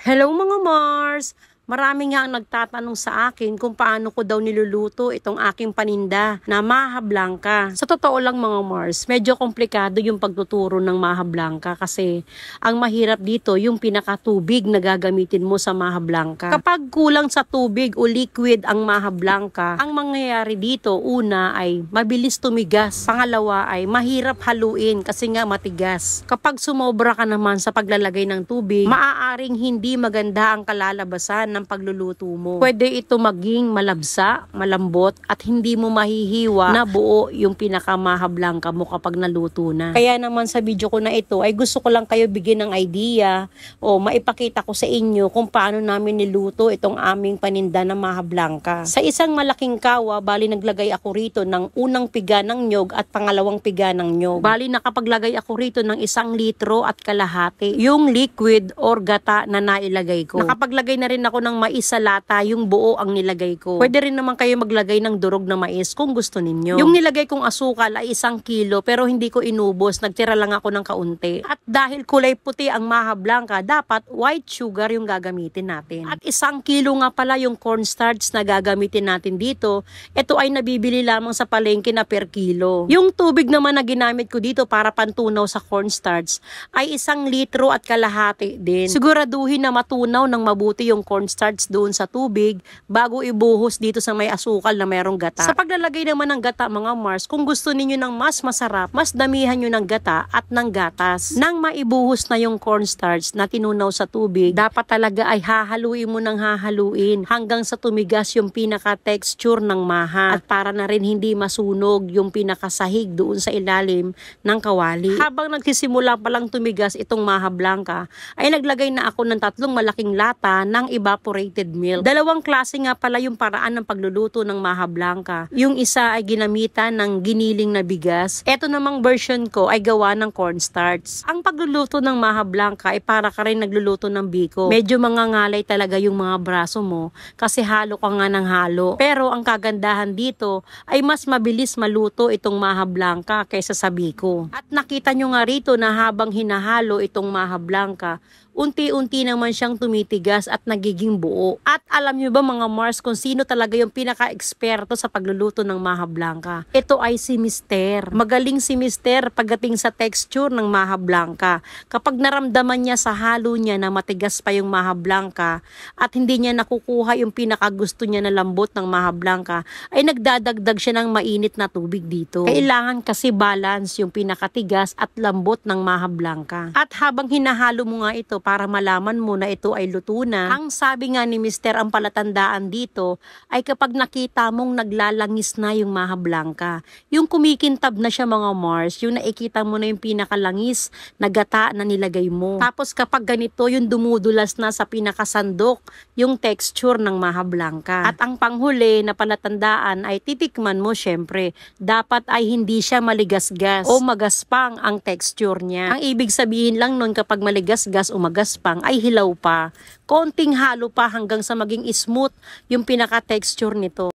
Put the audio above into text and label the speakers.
Speaker 1: Hello mga Mars! Marami nga ang nagtatanong sa akin kung paano ko daw niluluto itong aking paninda na maha blanca. Sa totoo lang mga Mars, medyo komplikado yung pagtuturo ng maha blanca kasi ang mahirap dito yung pinakatubig na gagamitin mo sa maha blanca. Kapag kulang sa tubig o liquid ang maha blanca, ang mangyayari dito una ay mabilis tumigas. Pangalawa ay mahirap haluin kasi nga matigas. Kapag sumobra ka naman sa paglalagay ng tubig, maaaring hindi maganda ang kalalabasan ng pagluluto mo. Pwede ito maging malabsa, malambot, at hindi mo mahihiwa na buo yung pinakamaha blanca mo kapag naluto na. Kaya naman sa video ko na ito ay gusto ko lang kayo bigyan ng idea o maipakita ko sa inyo kung paano namin niluto itong aming paninda na maha blanca. Sa isang malaking kawa, bali naglagay ako rito ng unang piga ng nyog at pangalawang piga ng nyog. Bali nakapaglagay ako rito ng 1 litro at kalahati yung liquid or gata na nailagay ko. Nakapaglagay na rin ako ng mais sa lata, yung buo ang nilagay ko. Pwede rin naman kayo maglagay ng durog na mais kung gusto ninyo. Yung nilagay kong asukal ay 1 kilo pero hindi ko inubos, nagtira lang ako ng kaunti. At dahil kulay puti ang maha blanca, dapat white sugar yung gagamitin natin. At 1 kilo nga pala yung cornstarch na gagamitin natin dito. Ito ay nabibili lamang sa palengke na per kilo. Yung tubig naman na ginamit ko dito para pantunaw sa cornstarch ay 1 litro at kalahati din. Siguraduhin na matunaw ng mabuti yung cornstarch doon sa tubig bago ibuhos dito sa may asukal na mayroong gata. Sa paglalagay naman ng gata mga Mars, kung gusto ninyo ng mas masarap, mas damihan nyo ng gata at ng gatas. Nang maibuhos na yung cornstarch na tinunaw sa tubig, dapat talaga ay hahaluin mo ng hahaluin hanggang sa tumigas yung pinaka-texture ng maha at para na rin hindi masunog yung pinakasahig doon sa ilalim ng kawali. Habang nagsisimula palang tumigas itong maha blanca, ay naglagay na ako ng 3 malaking lata ng evaporated milk. 2 klase nga pala yung paraan ng pagluluto ng maha blanca. Yung isa ay ginamitan ng giniling na bigas. Ito namang version ko ay gawa ng cornstarch. Ang pagluluto ng maha blanca ay para ka rin nagluluto ng biko. Medyo mangangalay talaga yung mga braso mo kasi halo ka nga ng halo. Pero ang kagandahan dito ay mas mabilis maluto itong maha blanca kaysa sa biko. At nakita nyo nga rito na habang hinahalo itong maha blanca, unti-unti naman siyang tumitigas at nagiging buo. At alam nyo ba mga Mars kung sino talaga yung pinaka-eksperto sa pagluluto ng maha blanca? Ito ay si Mister. Magaling si Mister pagdating sa texture ng maha blanca. Kapag naramdaman niya sa halo niya na matigas pa yung maha blanca at hindi niya nakukuha yung pinakagusto niya na lambot ng maha blanca, ay nagdadagdag siya ng mainit na tubig dito. Kailangan kasi balance yung pinakatigas at lambot ng maha blanca. At habang hinahalo mo nga ito para malaman mo na ito ay luto na, ang sabi nga ni Mister, ang palatandaan dito ay kapag nakita mong naglalangis na yung maha blanca. Yung kumikintab na siya mga Mars, yung nakikita mo na yung pinakalangis na gata na nilagay mo. Tapos kapag ganito, yung dumudulas na sa pinakasandok yung texture ng maha blanca. At ang panghuli na palatandaan ay titikman mo syempre. Dapat ay hindi siya maligasgas o magaspang ang texture niya. Ang ibig sabihin lang nun kapag maligasgas o magaspang ay hilaw pa. Konting halo pa hanggang sa maging smooth yung pinaka-texture nito.